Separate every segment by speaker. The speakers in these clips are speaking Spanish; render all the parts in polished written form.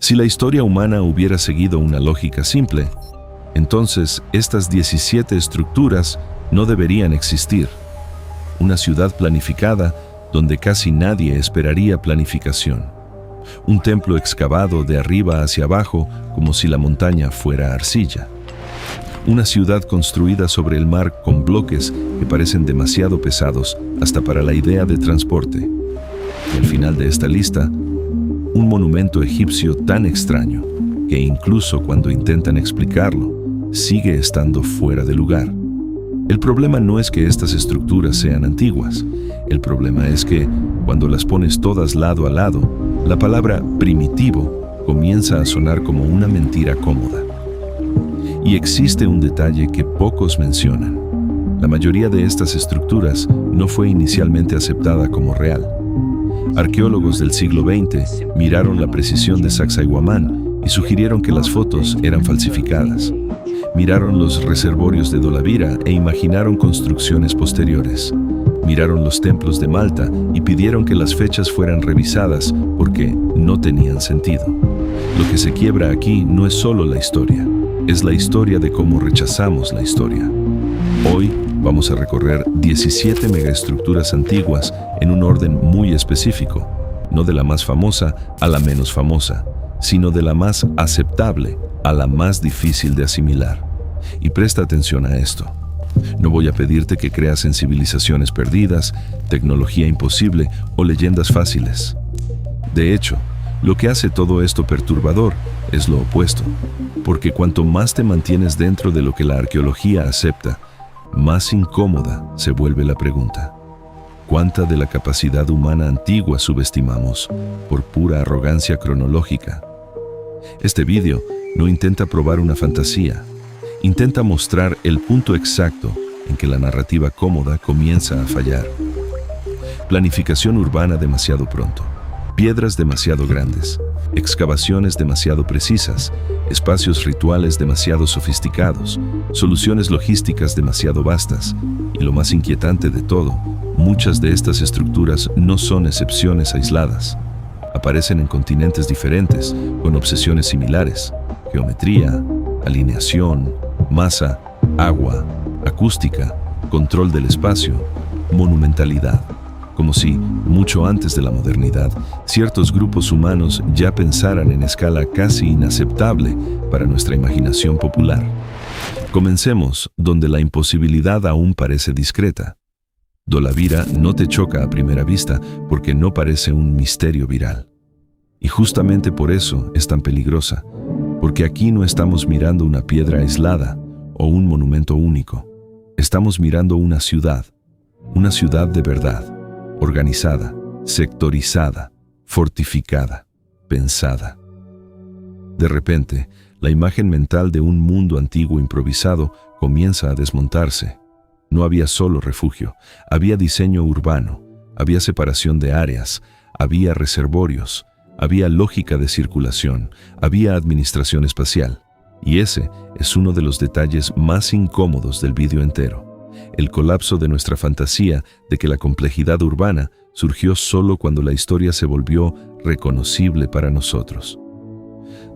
Speaker 1: Si la historia humana hubiera seguido una lógica simple, entonces estas 17 estructuras no deberían existir. Una ciudad planificada donde casi nadie esperaría planificación. Un templo excavado de arriba hacia abajo como si la montaña fuera arcilla. Una ciudad construida sobre el mar con bloques que parecen demasiado pesados hasta para la idea de transporte. Y al final de esta lista, un monumento egipcio tan extraño que incluso cuando intentan explicarlo, sigue estando fuera de lugar. El problema no es que estas estructuras sean antiguas. El problema es que, cuando las pones todas lado a lado, la palabra primitivo comienza a sonar como una mentira cómoda. Y existe un detalle que pocos mencionan. La mayoría de estas estructuras no fue inicialmente aceptada como real. Arqueólogos del siglo XX miraron la precisión de Sacsayhuamán y sugirieron que las fotos eran falsificadas. Miraron los reservorios de Dholavira e imaginaron construcciones posteriores. Miraron los templos de Malta y pidieron que las fechas fueran revisadas porque no tenían sentido. Lo que se quiebra aquí no es solo la historia, es la historia de cómo rechazamos la historia. Hoy vamos a recorrer 17 megaestructuras antiguas en un orden muy específico, no de la más famosa a la menos famosa, sino de la más aceptable a la más difícil de asimilar. Y presta atención a esto. No voy a pedirte que creas en civilizaciones perdidas, tecnología imposible o leyendas fáciles. De hecho, lo que hace todo esto perturbador es lo opuesto, porque cuanto más te mantienes dentro de lo que la arqueología acepta, más incómoda se vuelve la pregunta. ¿Cuánta de la capacidad humana antigua subestimamos por pura arrogancia cronológica? Este vídeo no intenta probar una fantasía, intenta mostrar el punto exacto en que la narrativa cómoda comienza a fallar. Planificación urbana demasiado pronto, piedras demasiado grandes, excavaciones demasiado precisas, espacios rituales demasiado sofisticados, soluciones logísticas demasiado vastas, y lo más inquietante de todo, muchas de estas estructuras no son excepciones aisladas. Aparecen en continentes diferentes, con obsesiones similares: geometría, alineación, masa, agua, acústica, control del espacio, monumentalidad. Como si, mucho antes de la modernidad, ciertos grupos humanos ya pensaran en escala casi inaceptable para nuestra imaginación popular. Comencemos donde la imposibilidad aún parece discreta. Dholavira no te choca a primera vista porque no parece un misterio viral. Y justamente por eso es tan peligrosa, porque aquí no estamos mirando una piedra aislada o un monumento único. Estamos mirando una ciudad de verdad, organizada, sectorizada, fortificada, pensada. De repente, la imagen mental de un mundo antiguo improvisado comienza a desmontarse. No había solo refugio, había diseño urbano, había separación de áreas, había reservorios, había lógica de circulación, había administración espacial. Y ese es uno de los detalles más incómodos del vídeo entero. El colapso de nuestra fantasía de que la complejidad urbana surgió solo cuando la historia se volvió reconocible para nosotros.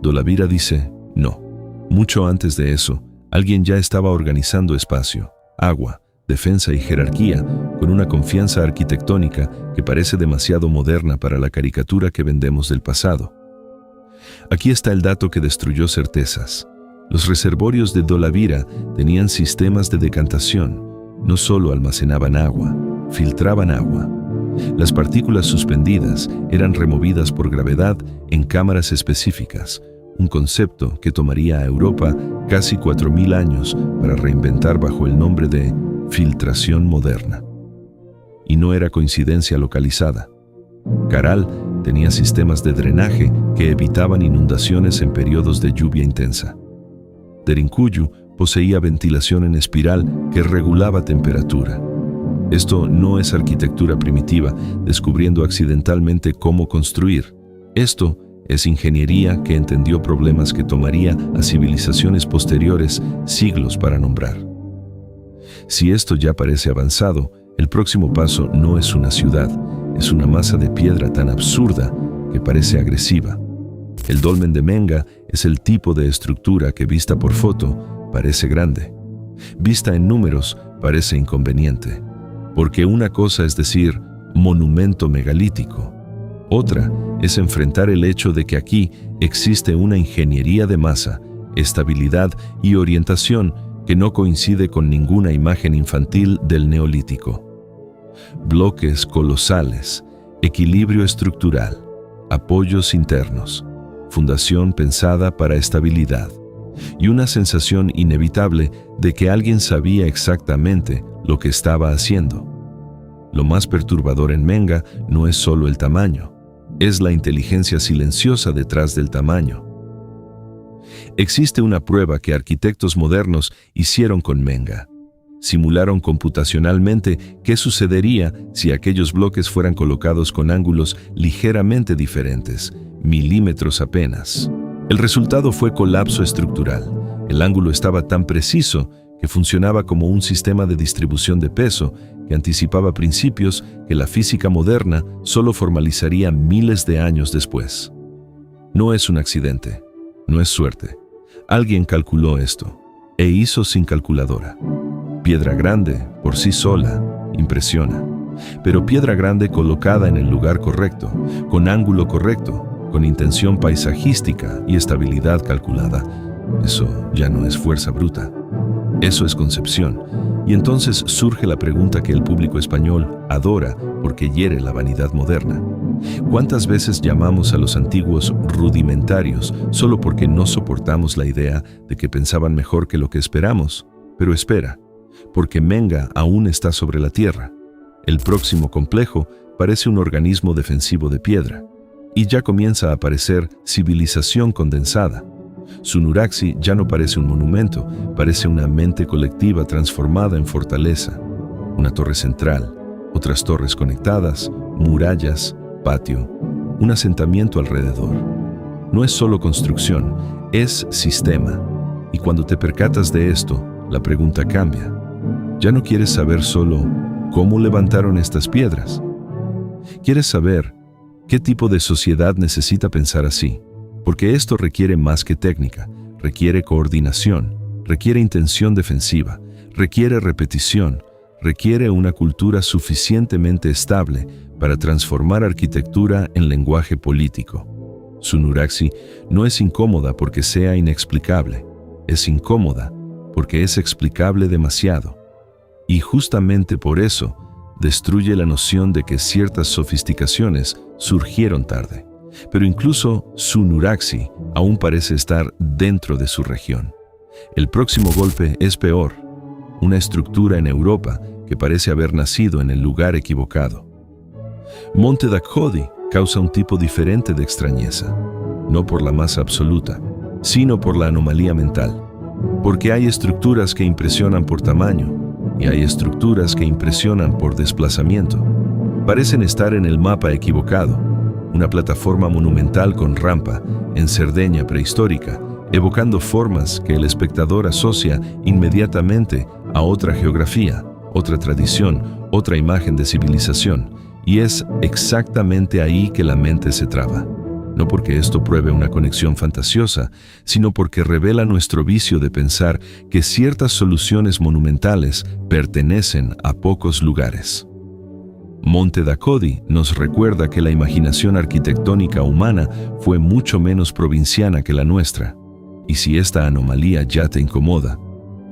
Speaker 1: Dholavira dice, no. Mucho antes de eso, alguien ya estaba organizando espacio, agua, defensa y jerarquía con una confianza arquitectónica que parece demasiado moderna para la caricatura que vendemos del pasado. Aquí está el dato que destruyó certezas. Los reservorios de Dholavira tenían sistemas de decantación. No solo almacenaban agua, filtraban agua. Las partículas suspendidas eran removidas por gravedad en cámaras específicas, un concepto que tomaría a Europa casi 4000 años para reinventar bajo el nombre de filtración moderna. Y no era coincidencia localizada. Caral tenía sistemas de drenaje que evitaban inundaciones en periodos de lluvia intensa. Derinkuyu poseía ventilación en espiral que regulaba temperatura. Esto no es arquitectura primitiva, descubriendo accidentalmente cómo construir. Esto es ingeniería que entendió problemas que tomaría a civilizaciones posteriores siglos para nombrar. Si esto ya parece avanzado, el próximo paso no es una ciudad, es una masa de piedra tan absurda que parece agresiva. El dolmen de Menga es el tipo de estructura que vista por foto parece grande. Vista en números parece inconveniente, porque una cosa es decir monumento megalítico. Otra es enfrentar el hecho de que aquí existe una ingeniería de masa, estabilidad y orientación que no coincide con ninguna imagen infantil del Neolítico. Bloques colosales, equilibrio estructural, apoyos internos, fundación pensada para estabilidad, y una sensación inevitable de que alguien sabía exactamente lo que estaba haciendo. Lo más perturbador en Menga no es solo el tamaño, es la inteligencia silenciosa detrás del tamaño. Existe una prueba que arquitectos modernos hicieron con Menga. Simularon computacionalmente qué sucedería si aquellos bloques fueran colocados con ángulos ligeramente diferentes, milímetros apenas. El resultado fue colapso estructural. El ángulo estaba tan preciso que funcionaba como un sistema de distribución de peso que anticipaba principios que la física moderna solo formalizaría miles de años después. No es un accidente, no es suerte. Alguien calculó esto, e hizo sin calculadora. Piedra grande, por sí sola, impresiona. Pero piedra grande colocada en el lugar correcto, con ángulo correcto, con intención paisajística y estabilidad calculada, eso ya no es fuerza bruta. Eso es concepción. Y entonces surge la pregunta que el público español adora porque hiere la vanidad moderna. ¿Cuántas veces llamamos a los antiguos rudimentarios solo porque no soportamos la idea de que pensaban mejor que lo que esperamos? Pero espera, porque Menga aún está sobre la tierra. El próximo complejo parece un organismo defensivo de piedra, y ya comienza a aparecer civilización condensada. Sunuraxi ya no parece un monumento, parece una mente colectiva transformada en fortaleza. Una torre central, otras torres conectadas, murallas, patio, un asentamiento alrededor. No es solo construcción, es sistema. Y cuando te percatas de esto, la pregunta cambia. Ya no quieres saber solo cómo levantaron estas piedras. Quieres saber qué tipo de sociedad necesita pensar así, porque esto requiere más que técnica, requiere coordinación, requiere intención defensiva, requiere repetición, requiere una cultura suficientemente estable para transformar arquitectura en lenguaje político. Sunuraxi no es incómoda porque sea inexplicable, es incómoda porque es explicable demasiado. Y justamente por eso, destruye la noción de que ciertas sofisticaciones surgieron tarde. Pero incluso Sunuraxi aún parece estar dentro de su región. El próximo golpe es peor, una estructura en Europa que parece haber nacido en el lugar equivocado. Monte Dakhodi causa un tipo diferente de extrañeza, no por la masa absoluta, sino por la anomalía mental, porque hay estructuras que impresionan por tamaño y hay estructuras que impresionan por desplazamiento. Parecen estar en el mapa equivocado, una plataforma monumental con rampa en Cerdeña prehistórica, evocando formas que el espectador asocia inmediatamente a otra geografía, otra tradición, otra imagen de civilización, y es exactamente ahí que la mente se traba. No porque esto pruebe una conexión fantasiosa, sino porque revela nuestro vicio de pensar que ciertas soluciones monumentales pertenecen a pocos lugares. Monte Dakhodi nos recuerda que la imaginación arquitectónica humana fue mucho menos provinciana que la nuestra. Y si esta anomalía ya te incomoda,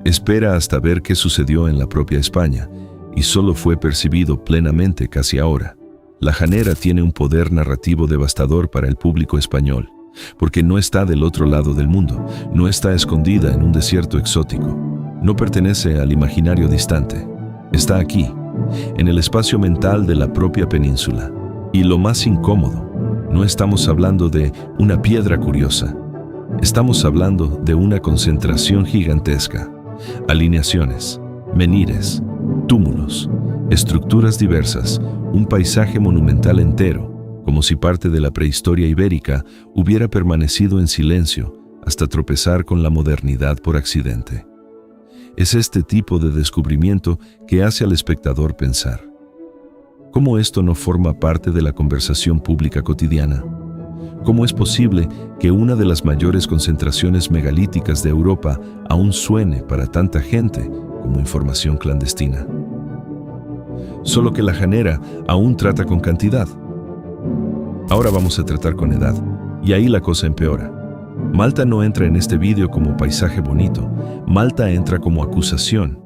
Speaker 1: espera hasta ver qué sucedió en la propia España, y solo fue percibido plenamente casi ahora. La Janera tiene un poder narrativo devastador para el público español, porque no está del otro lado del mundo, no está escondida en un desierto exótico, no pertenece al imaginario distante, está aquí, en el espacio mental de la propia península. Y lo más incómodo, no estamos hablando de una piedra curiosa, estamos hablando de una concentración gigantesca, alineaciones, menires, túmulos, estructuras diversas, un paisaje monumental entero, como si parte de la prehistoria ibérica hubiera permanecido en silencio hasta tropezar con la modernidad por accidente. Es este tipo de descubrimiento que hace al espectador pensar. ¿Cómo esto no forma parte de la conversación pública cotidiana? ¿Cómo es posible que una de las mayores concentraciones megalíticas de Europa aún suene para tanta gente como información clandestina? Solo que la Janera aún trata con cantidad. Ahora vamos a tratar con edad, y ahí la cosa empeora. Malta no entra en este vídeo como paisaje bonito, Malta entra como acusación,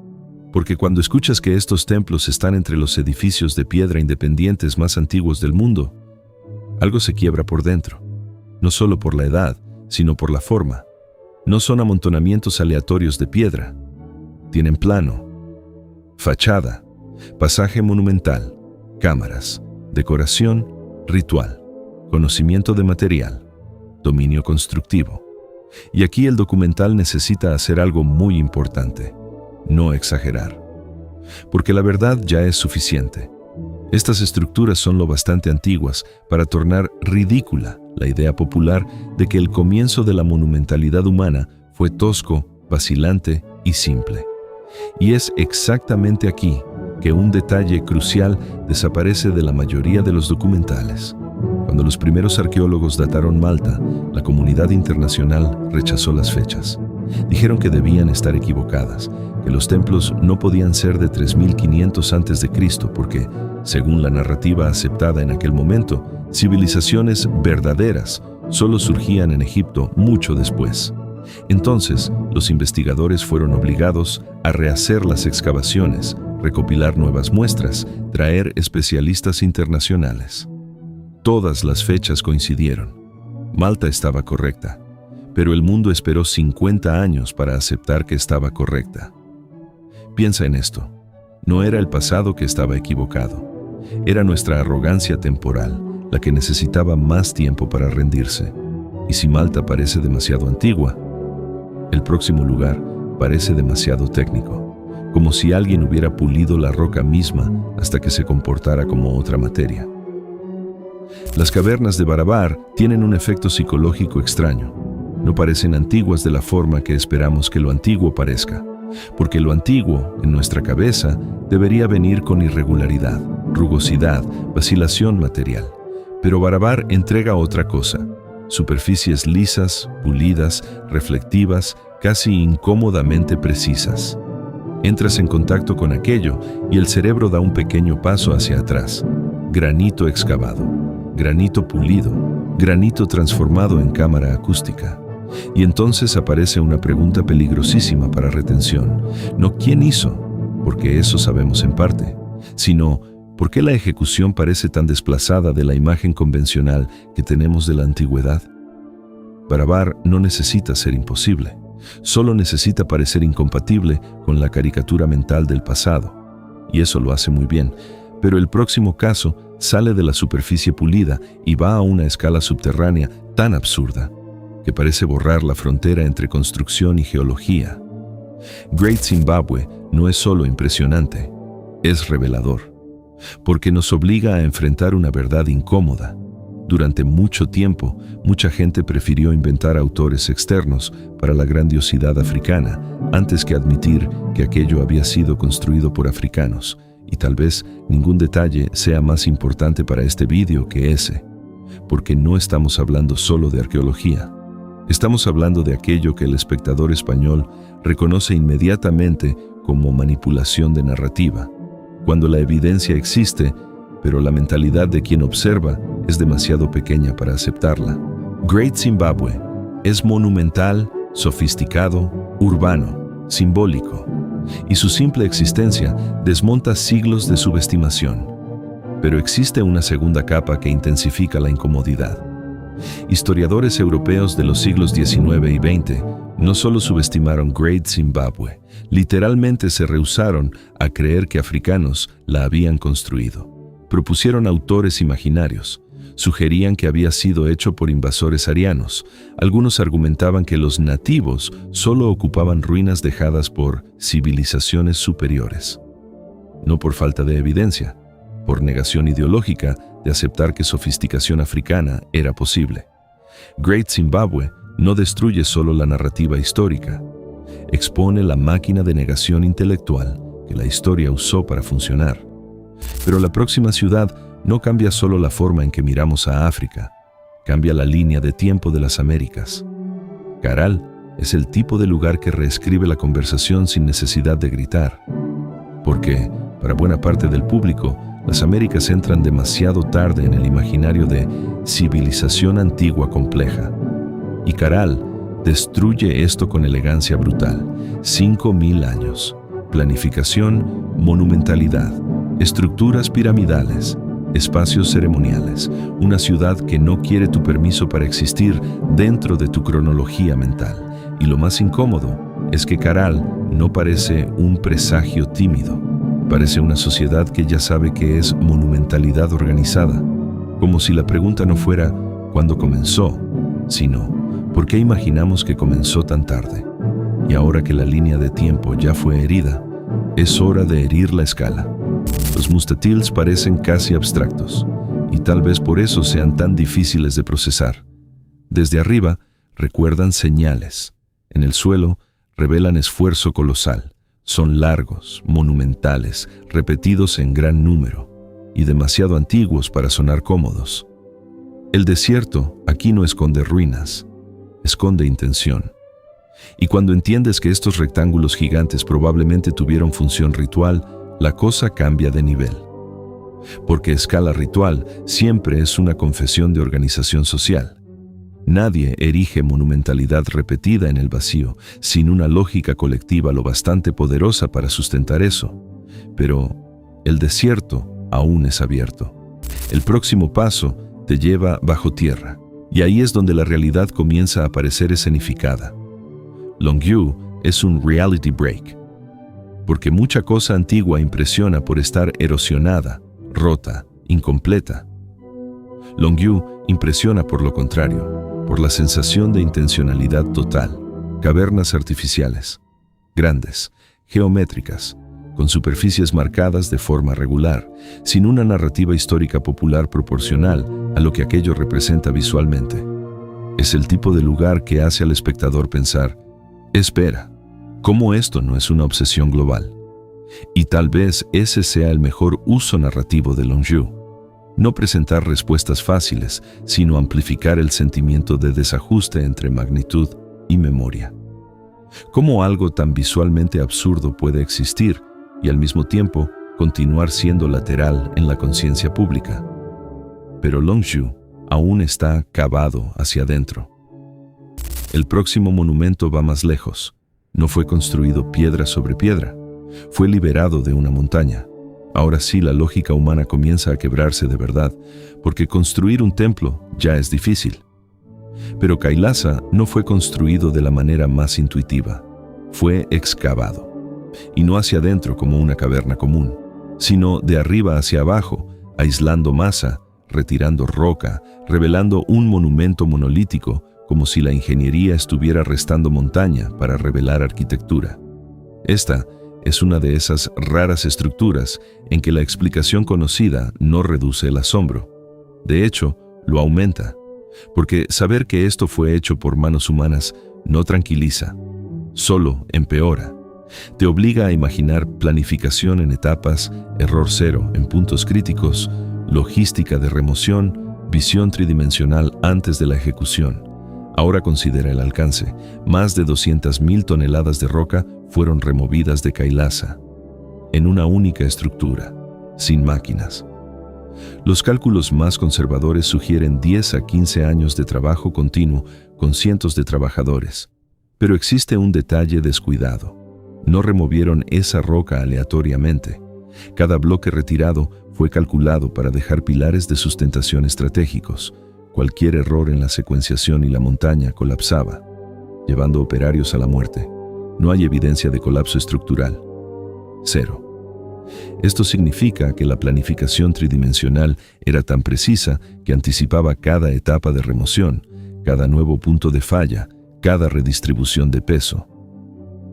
Speaker 1: porque cuando escuchas que estos templos están entre los edificios de piedra independientes más antiguos del mundo, algo se quiebra por dentro, no solo por la edad, sino por la forma. No son amontonamientos aleatorios de piedra, tienen plano, fachada, pasaje monumental, cámaras, decoración, ritual, conocimiento de material, dominio constructivo. Y aquí el documental necesita hacer algo muy importante: no exagerar. Porque la verdad ya es suficiente. Estas estructuras son lo bastante antiguas para tornar ridícula la idea popular de que el comienzo de la monumentalidad humana fue tosco, vacilante y simple. Y es exactamente aquí que un detalle crucial desaparece de la mayoría de los documentales. Cuando los primeros arqueólogos dataron Malta, la comunidad internacional rechazó las fechas. Dijeron que debían estar equivocadas, que los templos no podían ser de 3500 a.C. porque, según la narrativa aceptada en aquel momento, civilizaciones verdaderas solo surgían en Egipto mucho después. Entonces, los investigadores fueron obligados a rehacer las excavaciones, recopilar nuevas muestras, traer especialistas internacionales. Todas las fechas coincidieron. Malta estaba correcta, pero el mundo esperó 50 años para aceptar que estaba correcta. Piensa en esto. No era el pasado que estaba equivocado. Era nuestra arrogancia temporal la que necesitaba más tiempo para rendirse. Y si Malta parece demasiado antigua, el próximo lugar parece demasiado técnico, como si alguien hubiera pulido la roca misma hasta que se comportara como otra materia. Las cavernas de Barabar tienen un efecto psicológico extraño. No parecen antiguas de la forma que esperamos que lo antiguo parezca, porque lo antiguo, en nuestra cabeza, debería venir con irregularidad, rugosidad, vacilación material. Pero Barabar entrega otra cosa: superficies lisas, pulidas, reflectivas, casi incómodamente precisas. Entras en contacto con aquello y el cerebro da un pequeño paso hacia atrás. Granito excavado, granito pulido, granito transformado en cámara acústica. Y entonces aparece una pregunta peligrosísima para retención. No ¿quién hizo? Porque eso sabemos en parte, sino ¿por qué la ejecución parece tan desplazada de la imagen convencional que tenemos de la antigüedad? Barabar no necesita ser imposible, solo necesita parecer incompatible con la caricatura mental del pasado. Y eso lo hace muy bien, pero el próximo caso sale de la superficie pulida y va a una escala subterránea tan absurda que parece borrar la frontera entre construcción y geología. Great Zimbabwe no es solo impresionante, es revelador, porque nos obliga a enfrentar una verdad incómoda. Durante mucho tiempo, mucha gente prefirió inventar autores externos para la grandiosidad africana antes que admitir que aquello había sido construido por africanos, y tal vez ningún detalle sea más importante para este vídeo que ese, porque no estamos hablando solo de arqueología. Estamos hablando de aquello que el espectador español reconoce inmediatamente como manipulación de narrativa, cuando la evidencia existe, pero la mentalidad de quien observa es demasiado pequeña para aceptarla. Great Zimbabwe es monumental, sofisticado, urbano, simbólico, y su simple existencia desmonta siglos de subestimación. Pero existe una segunda capa que intensifica la incomodidad. Historiadores europeos de los siglos XIX y XX no solo subestimaron Great Zimbabwe, literalmente se rehusaron a creer que africanos la habían construido. Propusieron autores imaginarios, sugerían que había sido hecho por invasores arianos. Algunos argumentaban que los nativos solo ocupaban ruinas dejadas por civilizaciones superiores. No por falta de evidencia, por negación ideológica de aceptar que sofisticación africana era posible. Great Zimbabwe no destruye solo la narrativa histórica, expone la máquina de negación intelectual que la historia usó para funcionar. Pero la próxima ciudad no cambia solo la forma en que miramos a África, cambia la línea de tiempo de las Américas. Caral es el tipo de lugar que reescribe la conversación sin necesidad de gritar. Porque, para buena parte del público, las Américas entran demasiado tarde en el imaginario de civilización antigua compleja. Y Caral destruye esto con elegancia brutal. 5.000 años. Planificación, monumentalidad, estructuras piramidales, espacios ceremoniales, una ciudad que no quiere tu permiso para existir dentro de tu cronología mental. Y lo más incómodo es que Caral no parece un presagio tímido. Parece una sociedad que ya sabe que es monumentalidad organizada, como si la pregunta no fuera ¿cuándo comenzó?, sino ¿por qué imaginamos que comenzó tan tarde? Y ahora que la línea de tiempo ya fue herida, es hora de herir la escala. Los mustatils parecen casi abstractos, y tal vez por eso sean tan difíciles de procesar. Desde arriba, recuerdan señales. En el suelo, revelan esfuerzo colosal. Son largos, monumentales, repetidos en gran número, y demasiado antiguos para sonar cómodos. El desierto aquí no esconde ruinas, esconde intención. Y cuando entiendes que estos rectángulos gigantes probablemente tuvieron función ritual, la cosa cambia de nivel. Porque escala ritual siempre es una confesión de organización social. Nadie erige monumentalidad repetida en el vacío, sin una lógica colectiva lo bastante poderosa para sustentar eso. Pero el desierto aún es abierto. El próximo paso te lleva bajo tierra, y ahí es donde la realidad comienza a aparecer escenificada. Longyou es un reality break, porque mucha cosa antigua impresiona por estar erosionada, rota, incompleta. Longyou impresiona por lo contrario, por la sensación de intencionalidad total. Cavernas artificiales, grandes, geométricas, con superficies marcadas de forma regular, sin una narrativa histórica popular proporcional a lo que aquello representa visualmente. Es el tipo de lugar que hace al espectador pensar, espera, ¿cómo esto no es una obsesión global? Y tal vez ese sea el mejor uso narrativo de Longyou. No presentar respuestas fáciles, sino amplificar el sentimiento de desajuste entre magnitud y memoria. ¿Cómo algo tan visualmente absurdo puede existir y al mismo tiempo continuar siendo lateral en la conciencia pública? Pero Longyou aún está cavado hacia adentro. El próximo monumento va más lejos. No fue construido piedra sobre piedra. Fue liberado de una montaña. Ahora sí, la lógica humana comienza a quebrarse de verdad, porque construir un templo ya es difícil. Pero Kailasa no fue construido de la manera más intuitiva. Fue excavado. Y no hacia adentro como una caverna común, sino de arriba hacia abajo, aislando masa, retirando roca, revelando un monumento monolítico, como si la ingeniería estuviera restando montaña para revelar arquitectura. Esta es una de esas raras estructuras en que la explicación conocida no reduce el asombro. De hecho, lo aumenta, porque saber que esto fue hecho por manos humanas no tranquiliza, solo empeora. Te obliga a imaginar planificación en etapas, error cero en puntos críticos, logística de remoción, visión tridimensional antes de la ejecución. Ahora considera el alcance. Más de 200.000 toneladas de roca fueron removidas de Kailasa, en una única estructura, sin máquinas. Los cálculos más conservadores sugieren 10 a 15 años de trabajo continuo con cientos de trabajadores. Pero existe un detalle descuidado. No removieron esa roca aleatoriamente. Cada bloque retirado fue calculado para dejar pilares de sustentación estratégicos. Cualquier error en la secuenciación y la montaña colapsaba, llevando operarios a la muerte. No hay evidencia de colapso estructural. Cero. Esto significa que la planificación tridimensional era tan precisa que anticipaba cada etapa de remoción, cada nuevo punto de falla, cada redistribución de peso.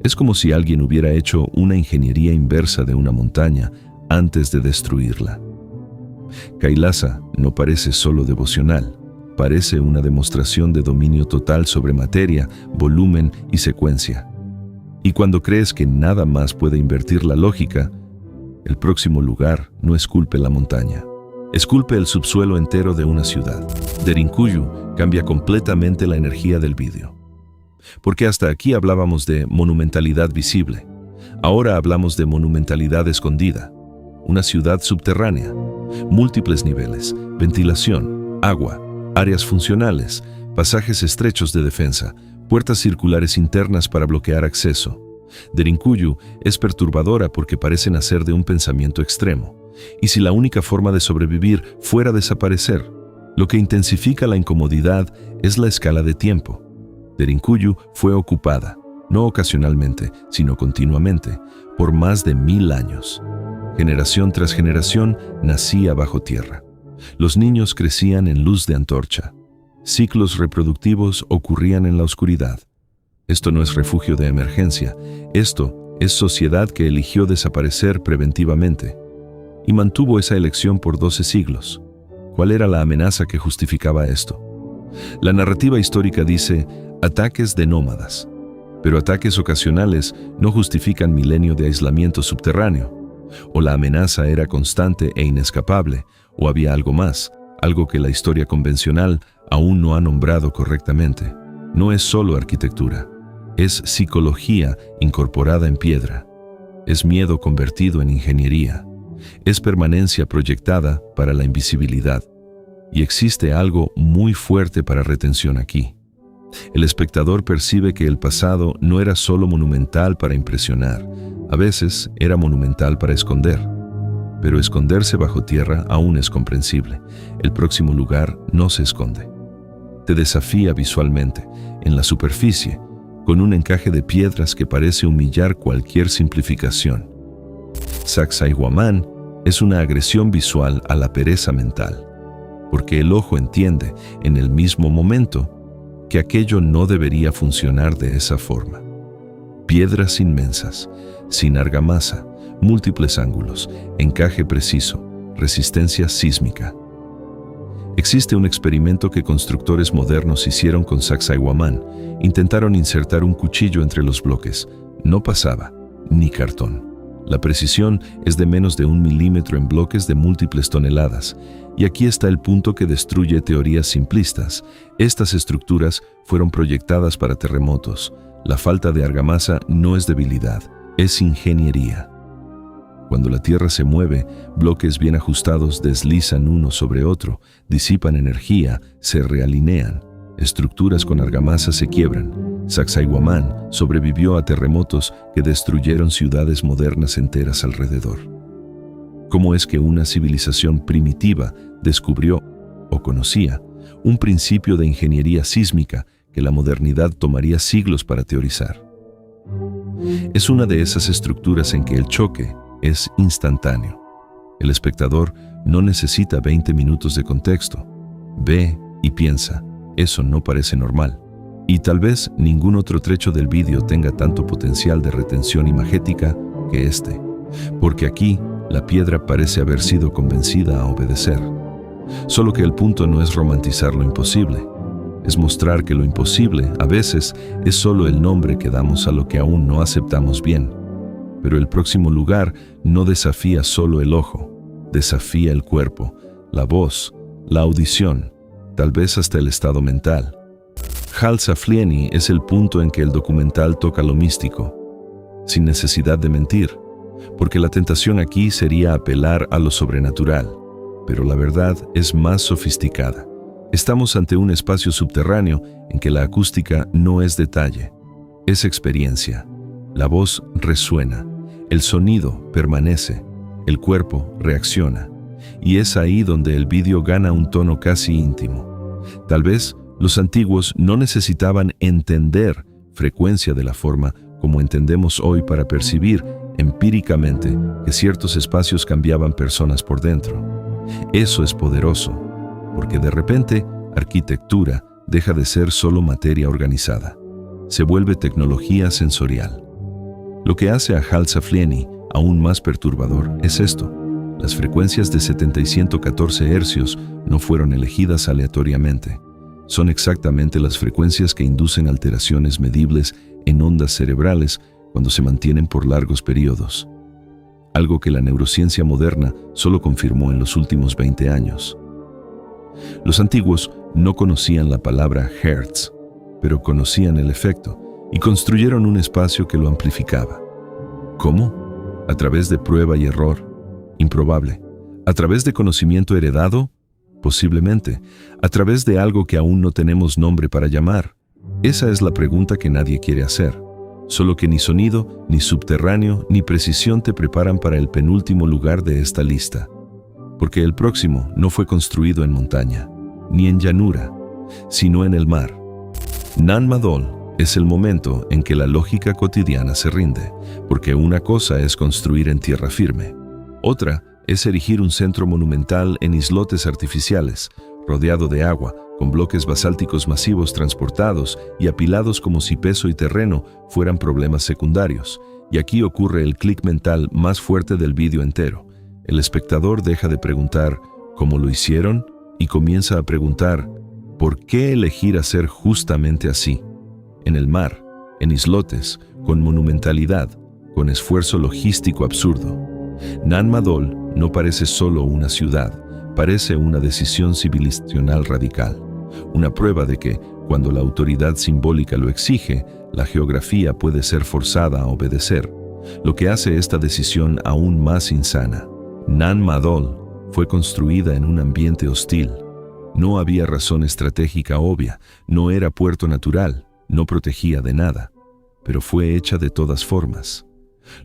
Speaker 1: Es como si alguien hubiera hecho una ingeniería inversa de una montaña antes de destruirla. Kailasa no parece solo devocional, parece una demostración de dominio total sobre materia, volumen y secuencia. Y cuando crees que nada más puede invertir la lógica, el próximo lugar no esculpe la montaña, Esculpe el subsuelo entero de una ciudad. Derinkuyu cambia completamente la energía del vídeo. Porque hasta aquí hablábamos de monumentalidad visible. Ahora hablamos de monumentalidad escondida. Una ciudad subterránea, múltiples niveles, ventilación, agua, áreas funcionales, pasajes estrechos de defensa, puertas circulares internas para bloquear acceso. Derinkuyu es perturbadora porque parece nacer de un pensamiento extremo. Y si la única forma de sobrevivir fuera desaparecer, lo que intensifica la incomodidad es la escala de tiempo. Derinkuyu fue ocupada, no ocasionalmente, sino continuamente, por más de 1000 años. Generación tras generación nacía bajo tierra. Los niños crecían en luz de antorcha. Ciclos reproductivos ocurrían en la oscuridad. Esto no es refugio de emergencia, esto es sociedad que eligió desaparecer preventivamente. Y mantuvo esa elección por 12 siglos. ¿Cuál era la amenaza que justificaba esto? La narrativa histórica dice ataques de nómadas, pero ataques ocasionales no justifican milenio de aislamiento subterráneo. O la amenaza era constante e inescapable, o había algo más, algo que la historia convencional aún no ha nombrado correctamente. No es solo arquitectura, es psicología incorporada en piedra, es miedo convertido en ingeniería, es permanencia proyectada para la invisibilidad. Y existe algo muy fuerte para retención aquí. El espectador percibe que el pasado no era solo monumental para impresionar, a veces era monumental para esconder. Pero esconderse bajo tierra aún es comprensible. El próximo lugar no se esconde. Te desafía visualmente, en la superficie, con un encaje de piedras que parece humillar cualquier simplificación. Sacsayhuamán es una agresión visual a la pereza mental, porque el ojo entiende, en el mismo momento, que aquello no debería funcionar de esa forma. Piedras inmensas, sin argamasa, múltiples ángulos, encaje preciso, resistencia sísmica. Existe un experimento que constructores modernos hicieron con Sacsayhuamán. Intentaron insertar un cuchillo entre los bloques. No pasaba, ni cartón. La precisión es de menos de 1 milímetro en bloques de múltiples toneladas. Y aquí está el punto que destruye teorías simplistas. Estas estructuras fueron proyectadas para terremotos. La falta de argamasa no es debilidad, es ingeniería. Cuando la Tierra se mueve, bloques bien ajustados deslizan uno sobre otro, disipan energía, se realinean. Estructuras con argamasa se quiebran. Sacsayhuamán sobrevivió a terremotos que destruyeron ciudades modernas enteras alrededor. ¿Cómo es que una civilización primitiva descubrió o conocía un principio de ingeniería sísmica que la modernidad tomaría siglos para teorizar? Es una de esas estructuras en que el choque es instantáneo. El espectador no necesita 20 minutos de contexto. Ve y piensa, eso no parece normal. Y tal vez ningún otro trecho del vídeo tenga tanto potencial de retención imagética que este, porque aquí la piedra parece haber sido convencida a obedecer. Solo que el punto no es romantizar lo imposible, es mostrar que lo imposible a veces es solo el nombre que damos a lo que aún no aceptamos bien. Pero el próximo lugar no desafía solo el ojo, desafía el cuerpo, la voz, la audición, tal vez hasta el estado mental. Halsaflieni es el punto en que el documental toca lo místico, sin necesidad de mentir, porque la tentación aquí sería apelar a lo sobrenatural, pero la verdad es más sofisticada. Estamos ante un espacio subterráneo en que la acústica no es detalle, es experiencia. La voz resuena, el sonido permanece, el cuerpo reacciona, y es ahí donde el vídeo gana un tono casi íntimo. Tal vez los antiguos no necesitaban entender frecuencia de la forma como entendemos hoy para percibir empíricamente que ciertos espacios cambiaban personas por dentro. Eso es poderoso, porque de repente arquitectura deja de ser solo materia organizada, se vuelve tecnología sensorial. Lo que hace a Halsaflieni aún más perturbador es esto: las frecuencias de 70 y 114 hercios no fueron elegidas aleatoriamente. Son exactamente las frecuencias que inducen alteraciones medibles en ondas cerebrales cuando se mantienen por largos periodos. algo que la neurociencia moderna solo confirmó en los últimos 20 años. Los antiguos no conocían la palabra Hertz, pero conocían el efecto y construyeron un espacio que lo amplificaba. ¿Cómo? A través de prueba y error. Improbable. ¿A través de conocimiento heredado? Posiblemente. ¿A través de algo que aún no tenemos nombre para llamar? Esa es la pregunta que nadie quiere hacer. Solo que ni sonido, ni subterráneo, ni precisión te preparan para el penúltimo lugar de esta lista. Porque el próximo no fue construido en montaña, ni en llanura, sino en el mar. Nan Madol es el momento en que la lógica cotidiana se rinde, porque una cosa es construir en tierra firme. Otra es erigir un centro monumental en islotes artificiales, rodeado de agua, con bloques basálticos masivos transportados y apilados como si peso y terreno fueran problemas secundarios. Y aquí ocurre el clic mental más fuerte del vídeo entero. El espectador deja de preguntar ¿cómo lo hicieron? Y comienza a preguntar ¿por qué elegir hacer justamente así? En el mar, en islotes, con monumentalidad, con esfuerzo logístico absurdo. Nan Madol no parece solo una ciudad, parece una decisión civilizacional radical. Una prueba de que, cuando la autoridad simbólica lo exige, la geografía puede ser forzada a obedecer, lo que hace esta decisión aún más insana. Nan Madol fue construida en un ambiente hostil. No había razón estratégica obvia, no era puerto natural, no protegía de nada, pero fue hecha de todas formas.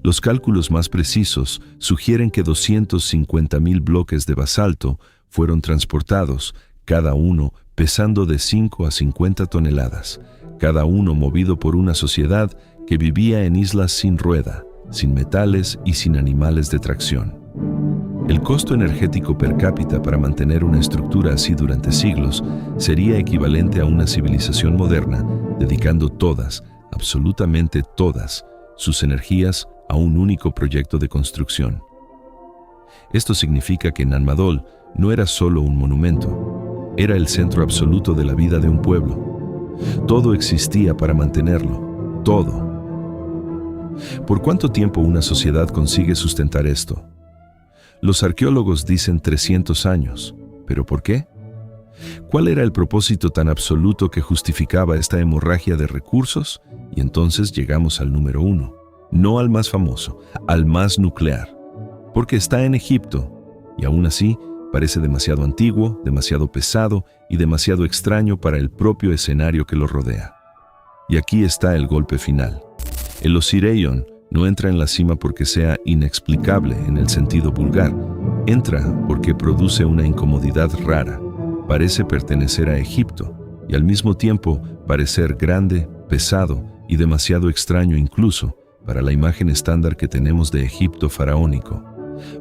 Speaker 1: Los cálculos más precisos sugieren que 250.000 bloques de basalto fueron transportados, cada uno pesando de 5 a 50 toneladas, cada uno movido por una sociedad que vivía en islas sin rueda, sin metales y sin animales de tracción. El costo energético per cápita para mantener una estructura así durante siglos sería equivalente a una civilización moderna, dedicando todas, absolutamente todas, sus energías a un único proyecto de construcción. Esto significa que Nan Madol no era solo un monumento, era el centro absoluto de la vida de un pueblo. Todo existía para mantenerlo, todo. ¿Por cuánto tiempo una sociedad consigue sustentar esto? Los arqueólogos dicen 300 años, ¿pero por qué? ¿Cuál era el propósito tan absoluto que justificaba esta hemorragia de recursos? Y entonces llegamos al número 1, no al más famoso, al más nuclear, porque está en Egipto, y aún así parece demasiado antiguo, demasiado pesado y demasiado extraño para el propio escenario que lo rodea. Y aquí está el golpe final. El Osiraion no entra en la cima porque sea inexplicable en el sentido vulgar, entra porque produce una incomodidad rara, parece pertenecer a Egipto y al mismo tiempo parecer grande, pesado y demasiado extraño incluso para la imagen estándar que tenemos de Egipto faraónico.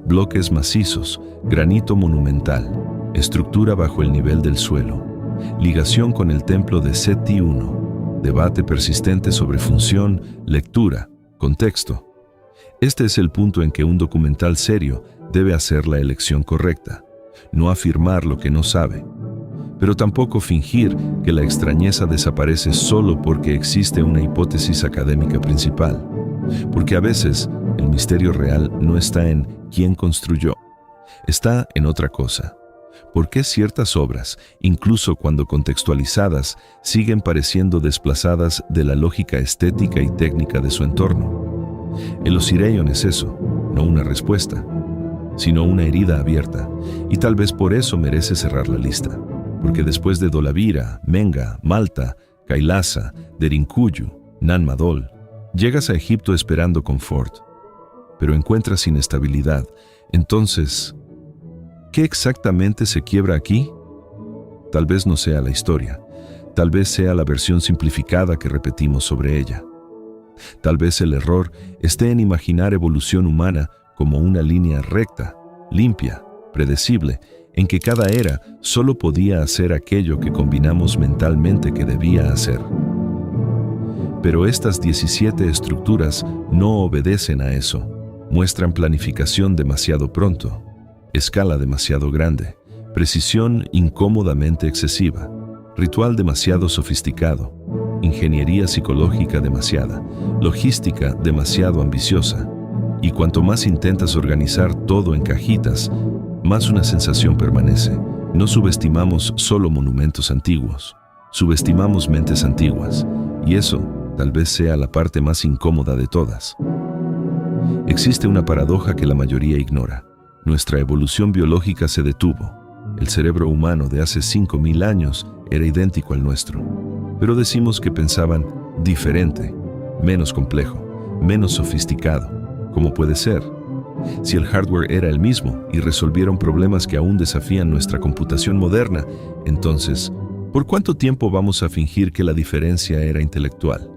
Speaker 1: Bloques macizos, granito monumental, estructura bajo el nivel del suelo, ligación con el templo de Seti I, debate persistente sobre función, lectura, contexto. Este es el punto en que un documental serio debe hacer la elección correcta, no afirmar lo que no sabe, pero tampoco fingir que la extrañeza desaparece solo porque existe una hipótesis académica principal, porque a veces el misterio real no está en quién construyó, está en otra cosa. ¿Por qué ciertas obras, incluso cuando contextualizadas, siguen pareciendo desplazadas de la lógica estética y técnica de su entorno? El Osiraion es eso, no una respuesta, sino una herida abierta, y tal vez por eso merece cerrar la lista, porque después de Dolavira, Menga, Malta, Kailasa, Derinkuyu, Nan Madol, llegas a Egipto esperando confort, pero encuentras inestabilidad. Entonces, ¿qué exactamente se quiebra aquí? Tal vez no sea la historia, tal vez sea la versión simplificada que repetimos sobre ella. Tal vez el error esté en imaginar evolución humana como una línea recta, limpia, predecible, en que cada era solo podía hacer aquello que combinamos mentalmente que debía hacer. Pero estas 17 estructuras no obedecen a eso, muestran planificación demasiado pronto, escala demasiado grande, precisión incómodamente excesiva, ritual demasiado sofisticado, ingeniería psicológica demasiada, logística demasiado ambiciosa. Y cuanto más intentas organizar todo en cajitas, más una sensación permanece. No subestimamos solo monumentos antiguos, subestimamos mentes antiguas, y eso tal vez sea la parte más incómoda de todas. Existe una paradoja que la mayoría ignora. Nuestra evolución biológica se detuvo. El cerebro humano de hace 5.000 años era idéntico al nuestro, pero decimos que pensaban diferente, menos complejo, menos sofisticado. ¿Cómo puede ser? Si el hardware era el mismo y resolvieron problemas que aún desafían nuestra computación moderna, entonces, ¿por cuánto tiempo vamos a fingir que la diferencia era intelectual?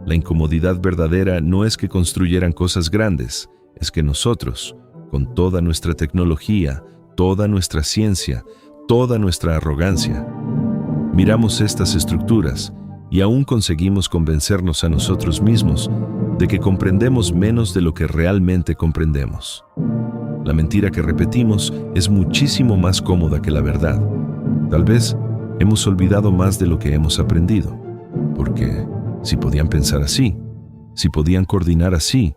Speaker 1: La incomodidad verdadera no es que construyeran cosas grandes, es que nosotros, con toda nuestra tecnología, toda nuestra ciencia, toda nuestra arrogancia, miramos estas estructuras y aún conseguimos convencernos a nosotros mismos de que comprendemos menos de lo que realmente comprendemos. La mentira que repetimos es muchísimo más cómoda que la verdad. Tal vez hemos olvidado más de lo que hemos aprendido, porque si podían pensar así, si podían coordinar así,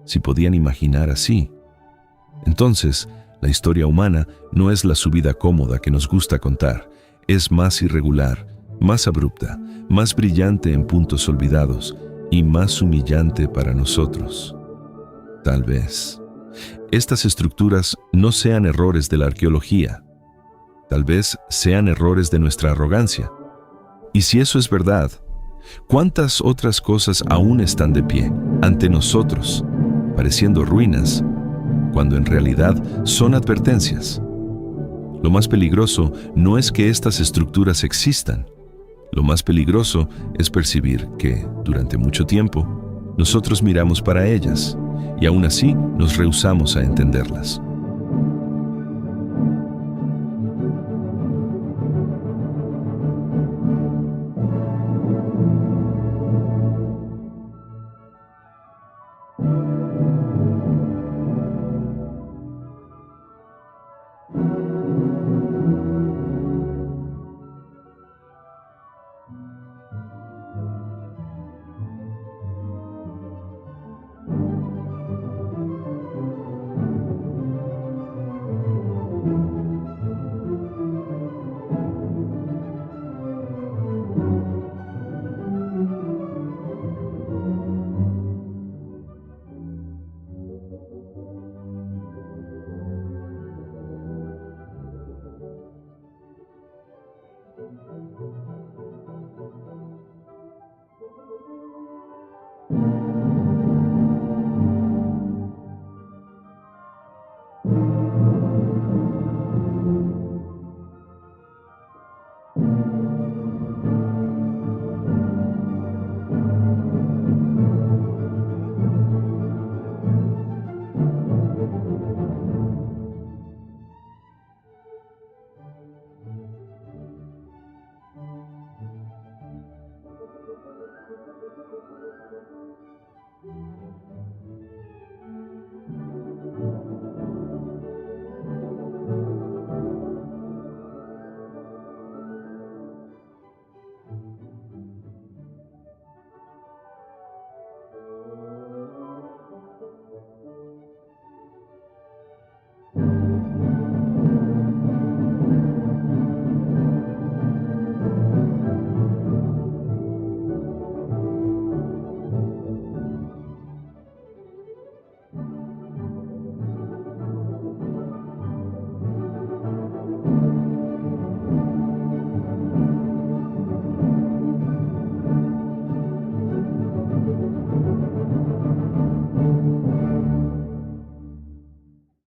Speaker 1: si podían imaginar así, entonces la historia humana no es la subida cómoda que nos gusta contar, es más irregular, más abrupta, más brillante en puntos olvidados y más humillante para nosotros. Tal vez estas estructuras no sean errores de la arqueología, tal vez sean errores de nuestra arrogancia. Y si eso es verdad, ¿cuántas otras cosas aún están de pie ante nosotros, pareciendo ruinas, cuando en realidad son advertencias? Lo más peligroso no es que estas estructuras existan. Lo más peligroso es percibir que, durante mucho tiempo, nosotros miramos para ellas y aún así nos rehusamos a entenderlas.